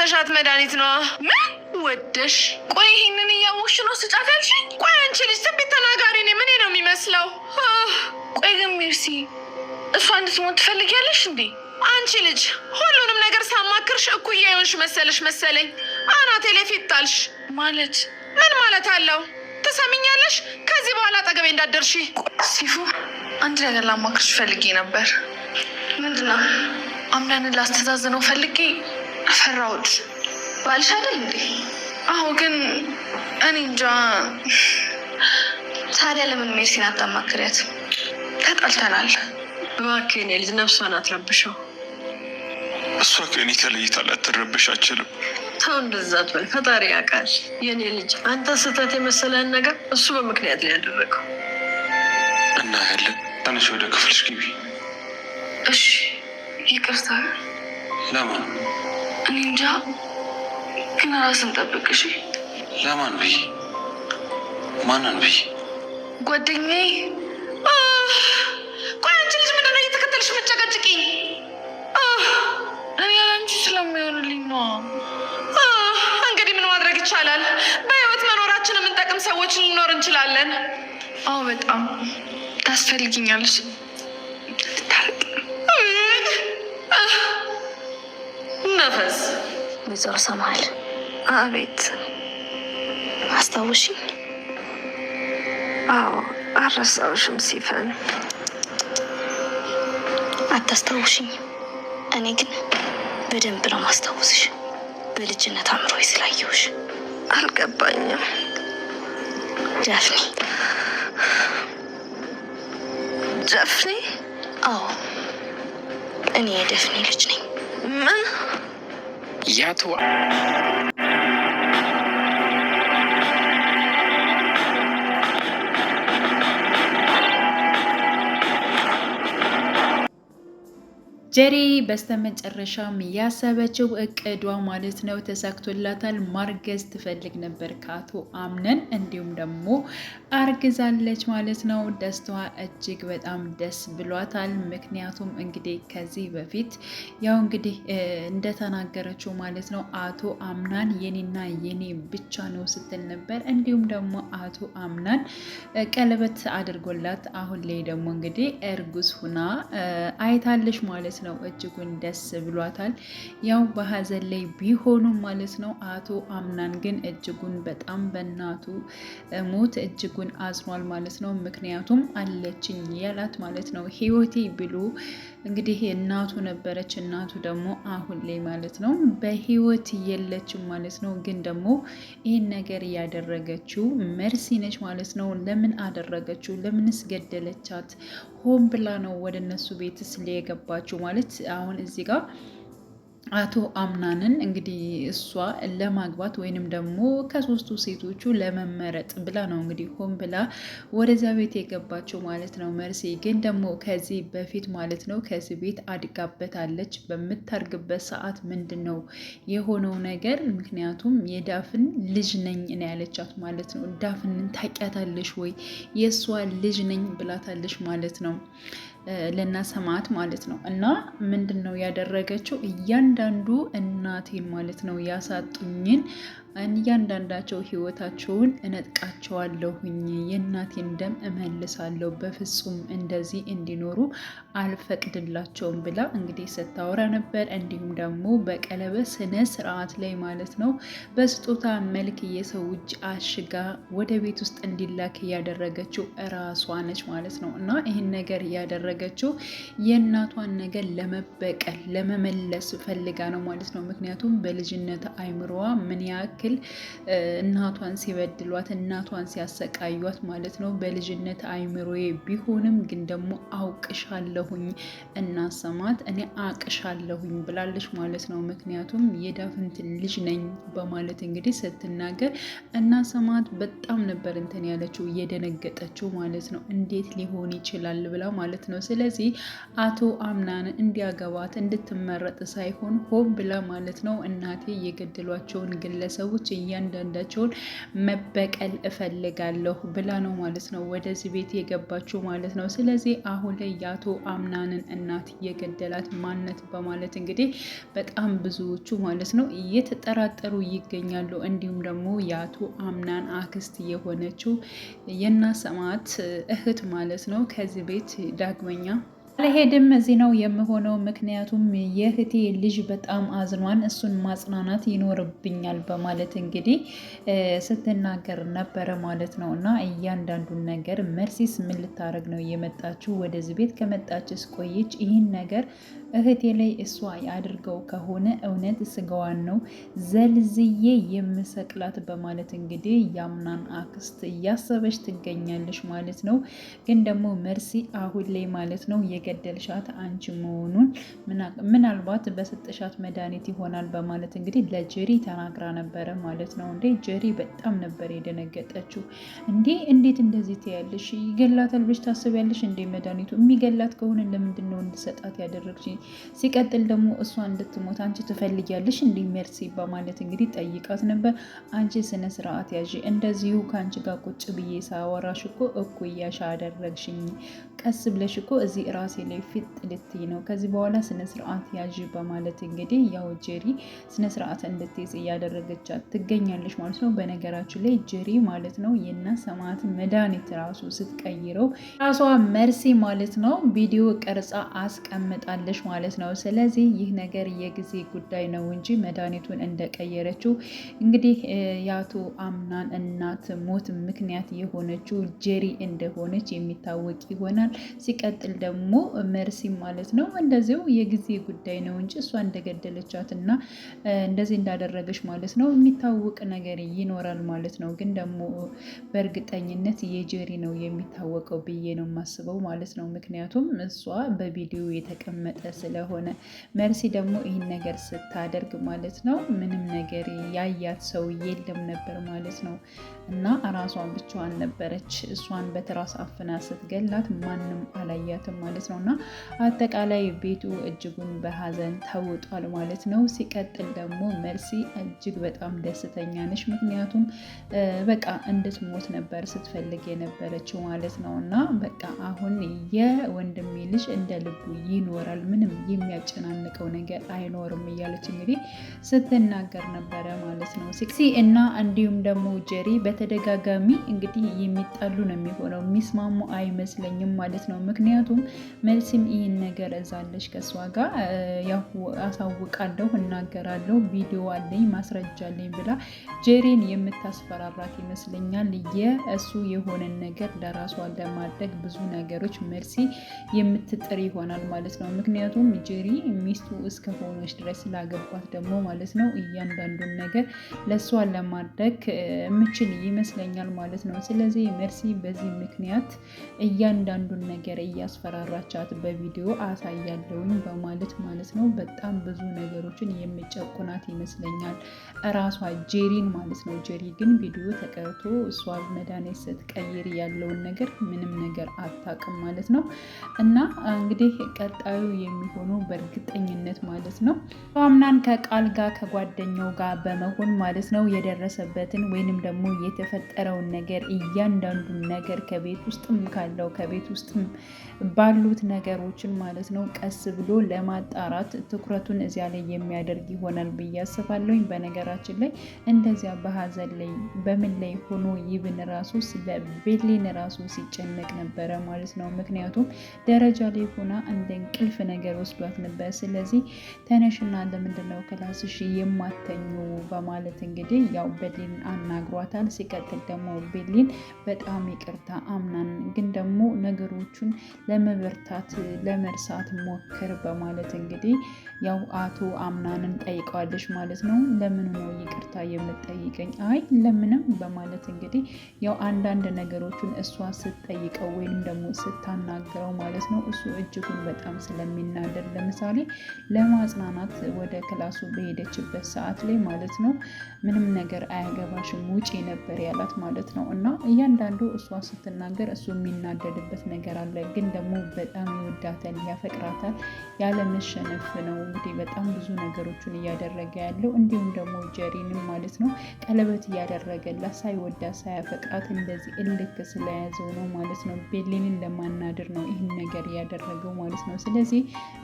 ሰተሻት መድኃኒት ነው። ምን ወደሽ? ቆይ ይሄንን እያወቅሽ ነው ስጫት ያልሽኝ? ቆይ አንቺ ልጅ ትንቢት ተናጋሪ ነኝ ምን ነው የሚመስለው? ቆይ ግን ሜርሲ እሷ እንድትሞት ትፈልጊያለሽ እንዴ? አንቺ ልጅ ሁሉንም ነገር ሳማክርሽ እኩያ የሆንሽ መሰለኝ። አናቴ ላይ ፊት ጣልሽ ማለት ምን ማለት አለው? ትሰሚኛለሽ? ከዚህ በኋላ አጠገቤ እንዳትደርሺ። ሲፉ አንድ ነገር ላማክርሽ ፈልጌ ነበር። ምንድነው? አምናንን ላስተዛዝነው ፈልጌ ፈራሁት። ባልሽ አይደል እንዴ? አዎ ግን እኔ እንጃ። ታዲያ ለምን ሜርሲን አታማክሪያት? ተጣልተናል። እባክህ የኔ ልጅ ነፍሷን አትረብሸው። እሷ ከእኔ ተለይታ ላትረብሽ አችልም። ተው እንደዛ አትበል፣ ፈጣሪ ያውቃል። የኔ ልጅ አንተ ስህተት የመሰለህን ነገር እሱ በምክንያት ላይ ያደረገው እና ያለን ተነሽ ወደ ክፍልሽ ግቢ። እሺ ይቅርታ። ለማን? እኔ እንጃ ግን ራስን ጠብቅ እሺ። ለማን ብዬ? ማንን ብዬ? ጓደኛዬ። ቆይ አንቺ ልጅ ምንድን ነው እየተከተልሽ መጨቀጭቂኝ? እኔ አንቺ ስለማይሆንልኝ ነው። እንግዲህ ምን ማድረግ ይቻላል? በህይወት መኖራችን የምንጠቅም ሰዎች ልንኖር እንችላለን። አዎ በጣም ታስፈልጊኛለሽ። ነፈስ ወይዘሮ ሰማል። አቤት። አስታውሽኝ? አዎ አልረሳሁሽም ሲፈን። አታስታውሽኝ? እኔ ግን በደንብ ነው ማስታወስሽ። በልጅነት አእምሮዬ ስላየሁሽ። አልገባኝም። ጃፍኒ። ጃፍኒ? አዎ እኔ የደፍኒ ልጅ ነኝ። ምን? ያቱ ጀሪ በስተመጨረሻም ያሰበችው እቅዷ ማለት ነው ተሳክቶላታል። ማርገዝ ትፈልግ ነበር ከአቶ አምነን፣ እንዲሁም ደግሞ አርግዛለች ማለት ነው። ደስታዋ እጅግ በጣም ደስ ብሏታል። ምክንያቱም እንግዲህ ከዚህ በፊት ያው እንግዲህ እንደተናገረችው ማለት ነው አቶ አምናን የኔና የኔ ብቻ ነው ስትል ነበር። እንዲሁም ደግሞ አቶ አምናን ቀለበት አድርጎላት አሁን ላይ ደግሞ እንግዲህ እርጉዝ ሁና አይታለች ማለት ነው። እጅጉን ደስ ብሏታል። ያው በሀዘን ላይ ቢሆኑም ማለት ነው። አቶ አምናን ግን እጅጉን በጣም በእናቱ ሞት እጅጉን አዝኗል ማለት ነው። ምክንያቱም አለችኝ ያላት ማለት ነው ህይወቴ ብሎ እንግዲህ እናቱ ነበረች። እናቱ ደግሞ አሁን ላይ ማለት ነው በህይወት የለችም ማለት ነው። ግን ደግሞ ይህን ነገር ያደረገችው መርሲ ነች ማለት ነው። ለምን አደረገችው? ለምንስ ገደለቻት? ሆን ብላ ነው ወደ እነሱ ቤትስ ሊየገባችው ማለት አሁን እዚህ ጋር አቶ አምናንን እንግዲህ እሷ ለማግባት ወይንም ደግሞ ከሶስቱ ሴቶቹ ለመመረጥ ብላ ነው እንግዲህ ሆን ብላ ወደዛ ቤት የገባቸው ማለት ነው። መርሲ ግን ደግሞ ከዚህ በፊት ማለት ነው ከዚህ ቤት አድጋበታለች። በምታርግበት ሰዓት ምንድን ነው የሆነው ነገር? ምክንያቱም የዳፍን ልጅ ነኝ ነው ያለቻት ማለት ነው። ዳፍንን ታውቂያታለሽ ወይ? የእሷ ልጅ ነኝ ብላታለች ማለት ነው ለናሰማት ማለት ነው። እና ምንድን ነው ያደረገችው? እያንዳንዱ እናቴን ማለት ነው ያሳጡኝን እያንዳንዳቸው ህይወታቸውን እነጥቃቸዋለሁኝ፣ የእናቴን ደም እመልሳለሁ፣ በፍጹም እንደዚህ እንዲኖሩ አልፈቅድላቸውም ብላ እንግዲህ ስታወራ ነበር። እንዲሁም ደግሞ በቀለበት ስነ ስርዓት ላይ ማለት ነው በስጦታ መልክ የሰው እጅ አሽጋ ወደ ቤት ውስጥ እንዲላክ ያደረገችው እራሷ ነች ማለት ነው። እና ይህን ነገር ያደረገችው የእናቷን ነገር ለመበቀል ለመመለስ ፈልጋ ነው ማለት ነው። ምክንያቱም በልጅነት አይምሮዋ ምን ያክል እናቷን ሲበድሏት እናቷን ሲያሰቃዩት ማለት ነው በልጅነት አይምሮዬ ቢሆንም ግን ደግሞ አውቅሻለሁኝ እናሰማት እኔ አቅሻለሁኝ ብላለች ማለት ነው። ምክንያቱም የዳፍንት ልጅ ነኝ በማለት እንግዲህ ስትናገር እናሰማት በጣም ነበር እንትን ያለችው እየደነገጠችው ማለት ነው። እንዴት ሊሆን ይችላል ብላ ማለት ነው። ስለዚህ አቶ አምናን እንዲያገባት እንድትመረጥ ሳይሆን ሆን ብላ ማለት ነው እናቴ የገደሏቸውን ግለሰቦች ሰዎች እያንዳንዳቸውን መበቀል እፈልጋለሁ ብላ ነው ማለት ነው ወደዚህ ቤት የገባችው ማለት ነው። ስለዚህ አሁን ላይ የአቶ አምናንን እናት የገደላት ማነት በማለት እንግዲህ በጣም ብዙዎቹ ማለት ነው እየተጠራጠሩ ይገኛሉ። እንዲሁም ደግሞ የአቶ አምናን አክስት የሆነችው የናሰማት እህት ማለት ነው ከዚህ ቤት ዳግመኛ አልሄድም እዚህ ነው የምሆነው፣ ምክንያቱም የእህቴ ልጅ በጣም አዝኗን እሱን ማጽናናት ይኖርብኛል በማለት እንግዲህ ስትናገር ነበረ ማለት ነው። እና እያንዳንዱን ነገር መርሲስ ምን ልታደርግ ነው የመጣችው? ወደዚህ ቤት ከመጣችስ ቆየች። ይህን ነገር እህቴ ላይ እሷ ያድርገው ከሆነ እውነት ስጋዋን ነው ዘልዝዬ የምሰቅላት በማለት እንግዲህ የአምናን አክስት እያሰበች ትገኛለች ማለት ነው። ግን ደግሞ መርሲ አሁን ላይ ማለት ነው የገደልሻት አንቺ መሆኑን ምናልባት በሰጠሻት መድኃኒት ይሆናል በማለት እንግዲህ ለጀሪ ተናግራ ነበረ ማለት ነው። እንዴ ጀሪ በጣም ነበር የደነገጠችው። እንዴት እንደዚህ ትያለሽ? ይገላታል ብለሽ ታስቢያለሽ እንዴ? መድኃኒቱ የሚገላት ከሆነ ለምንድን ነው እንድሰጣት ያደረግሽ? ሲቀጥል ደግሞ እሷ እንድትሞት አንቺ ትፈልጊያለሽ እንዲህ ሜርሲ በማለት እንግዲህ ጠይቃት ነበር። አንቺ ስነ ስርዓት ያዥ፣ እንደዚሁ ከአንቺ ጋር ቁጭ ብዬ ሳወራሽ እኮ እኩያሽ አደረግሽኝ። ቀስ ብለሽ እኮ እዚህ ራሴ ላይ ፊት ልትይ ነው። ከዚህ በኋላ ስነ ስርዓት ያዥ በማለት እንግዲህ ያው ጀሪ ስነ ስርዓት እንድትይዝ እያደረገቻት ትገኛለች ማለት ነው። በነገራችን ላይ ጀሪ ማለት ነው የናሰማት መድኃኒት ራሱ ስትቀይረው ራሷ መርሲ ማለት ነው ቪዲዮ ቀርጻ አስቀምጣለች ማለት ነው። ስለዚህ ይህ ነገር የጊዜ ጉዳይ ነው እንጂ መድኃኒቱን እንደቀየረችው እንግዲህ የአቶ አምናን እናት ሞት ምክንያት የሆነችው ጀሪ እንደሆነች የሚታወቅ ይሆናል። ሲቀጥል ደግሞ መርሲ ማለት ነው እንደዚሁ የጊዜ ጉዳይ ነው እንጂ እሷ እንደገደለቻት እና እንደዚህ እንዳደረገች ማለት ነው የሚታወቅ ነገር ይኖራል ማለት ነው። ግን ደግሞ በእርግጠኝነት የጀሪ ነው የሚታወቀው ብዬ ነው የማስበው ማለት ነው። ምክንያቱም እሷ በቪዲዮ የተቀመጠ ስለሆነ መርሲ ደግሞ ይህን ነገር ስታደርግ ማለት ነው ምንም ነገር ያያት ሰው የለም ነበር ማለት ነው። እና ራሷን ብቻዋን ነበረች። እሷን በትራስ አፍና ስትገላት ማንም አላያትም ማለት ነው። እና አጠቃላይ ቤቱ እጅጉን በሀዘን ተውጧል ማለት ነው። ሲቀጥል ደግሞ መርሲ እጅግ በጣም ደስተኛ ነች። ምክንያቱም በቃ እንድትሞት ነበር ስትፈልግ የነበረችው ማለት ነው። እና በቃ አሁን የወንድሜ ልጅ እንደ ልቡ ይኖራል፣ ምንም የሚያጨናንቀው ነገር አይኖርም እያለች እንግዲህ ስትናገር ነበረ ማለት ነው። ሲክሲ እና እንዲሁም ደግሞ ጀሪ በተደጋጋሚ እንግዲህ የሚጣሉ ነው የሚሆነው፣ የሚስማሙ አይመስለኝም ማለት ነው። ምክንያቱም መልሲም ይህን ነገር እዛለች ከእሷ ጋር ያው አሳውቃለሁ፣ እናገራለሁ፣ ቪዲዮ አለኝ፣ ማስረጃ አለኝ ብላ ጀሪን የምታስፈራራት ይመስለኛል። የእሱ የሆነን ነገር ለራሷ ለማድረግ ብዙ ነገሮች መልሲ የምትጥር ይሆናል ማለት ነው። ምክንያቱም ጀሪ ሚስቱ እስከሆነች ድረስ ስላገባት ደግሞ ማለት ነው እያንዳንዱን ነገር ለእሷ ለማድረግ የምችል ይመስለኛል ማለት ነው። ስለዚህ መርሲ በዚህ ምክንያት እያንዳንዱን ነገር እያስፈራራቻት በቪዲዮ አሳያለሁኝ በማለት ማለት ነው በጣም ብዙ ነገሮችን የሚጨቁናት ይመስለኛል እራሷ ጄሪን ማለት ነው። ጄሪ ግን ቪዲዮ ተቀርቶ እሷ መድኃኒት ስትቀይር ያለውን ነገር ምንም ነገር አታውቅም ማለት ነው። እና እንግዲህ ቀጣዩ የሚሆነው በእርግጠኝነት ማለት ነው አምናን ከቃል ጋር ከጓደኛው ጋር በመሆን ማለት ነው የደረሰበትን ወይንም ደግሞ የተፈጠረውን ነገር እያንዳንዱን ነገር ከቤት ውስጥም ካለው ከቤት ውስጥም ባሉት ነገሮችን ማለት ነው ቀስ ብሎ ለማጣራት ትኩረቱን እዚያ ላይ የሚያደርግ ይሆናል ብዬ አስባለሁኝ። በነገራችን ላይ እንደዚያ በሀዘን ላይ በምን ላይ ሆኖ ይብን ራሱ ስለ ቤሊን ራሱ ሲጨነቅ ነበረ ማለት ነው። ምክንያቱም ደረጃ ላይ ሆና እንደ እንቅልፍ ነገር ወስዷት ነበር። ስለዚህ ተነሽና ለምንድነው ክላስሽ የማተኙ በማለት እንግዲህ ያው ቤሊን አናግሯታል። ሲቀጥል ደግሞ ቤሊን በጣም ይቅርታ አምናን ግን ደግሞ ነገሮቹን ለመበርታት ለመርሳት ሞክር በማለት እንግዲህ ያው አቶ አምናንን ጠይቀዋለች ማለት ነው። ለምን ነው ይቅርታ የምትጠይቀኝ? አይ ለምንም በማለት እንግዲህ ያው አንዳንድ ነገሮችን እሷ ስትጠይቀው ወይም ደግሞ ስታናግረው ማለት ነው እሱ እጅጉን በጣም ስለሚናደድ ለምሳሌ ለማጽናናት ወደ ክላሱ በሄደችበት ሰዓት ላይ ማለት ነው ምንም ነገር አያገባሽም ውጪ ነበር ያላት ማለት ነው። እና እያንዳንዱ እሷ ስትናገር እሱ የሚናደድበት ነገር አለ። ግን ደግሞ በጣም ይወዳታል፣ ያፈቅራታል። ያለመሸነፍ ነው እንግዲህ በጣም ብዙ ነገሮችን እያደረገ ያለው። እንዲሁም ደግሞ ጀሪንም ማለት ነው ቀለበት እያደረገላት ሳይወዳት ሳያፈቅራት እንደዚህ እልክ ስለያዘው ነው ማለት ነው። ቤሊንን ለማናደር ነው ይህን ነገር ያደረገው ማለት ነው። ስለዚህ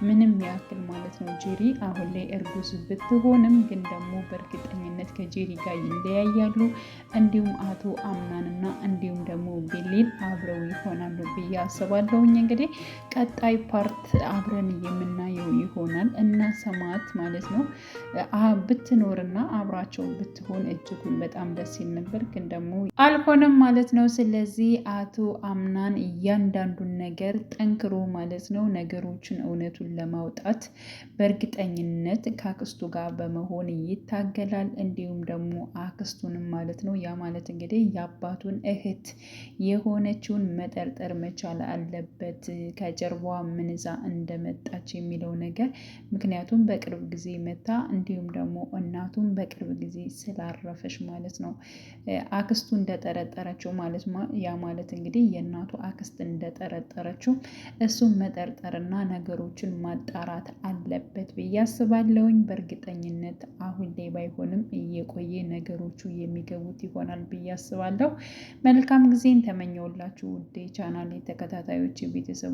ምንም ያክል ማለት ነው ጄሪ አሁን ላይ እርጉዝ ብትሆንም ግን ደግሞ በእርግጠኝነት ከጄሪ ጋር ይለያያሉ። እንዲሁም አቶ አምናንና እንዲሁም ደግሞ ቤሊን አብረው ይሆናሉ ብዬ አስባለሁኝ። እንግዲህ ቀጣይ ፓርት አብረን የምናየው ይሆናል እና ሰማት ማለት ነው ብትኖርና አብራቸው ብትሆን እጅጉን በጣም ደስ ይል ነበር፣ ግን ደግሞ አልሆነም ማለት ነው። ስለዚህ አቶ አምናን እያንዳንዱን ነገር ጠንክሮ ማለት ነው ነገሮችን እውነቱን ለማውጣት በእርግጠኝነት ከአክስቱ ጋር በመሆን ይታገላል። እንዲሁም ደግሞ አክስቱንም ማለት ነው ያ ማለት እንግዲህ የአባቱን እህት የሆነችውን መጠርጠር መቻል አለበት፣ ከጀርባዋ ምን ይዛ እንደመጣች የሚለው ነገር። ምክንያቱም በቅርብ ጊዜ መታ እንዲሁም ደግሞ እናቱን በቅርብ ጊዜ ስላረፈች ማለት ነው አክስቱ እንደጠረጠረችው ማለት ያ ማለት እንግዲህ የእናቱ አክስት እንደጠረጠረችው እሱን መጠርጠርና ነገሮችን ማጣራት አለበት ብዬ አስባለሁኝ። በእርግጠኝነት አሁን ላይ ባይሆንም እየቆየ ነገሮቹ የሚገቡት ይሆናል ብዬ አስባለሁ። መልካም ጊዜን ተመኘውላችሁ ውድ ቻናል ተከታታዮች ቤተሰቡ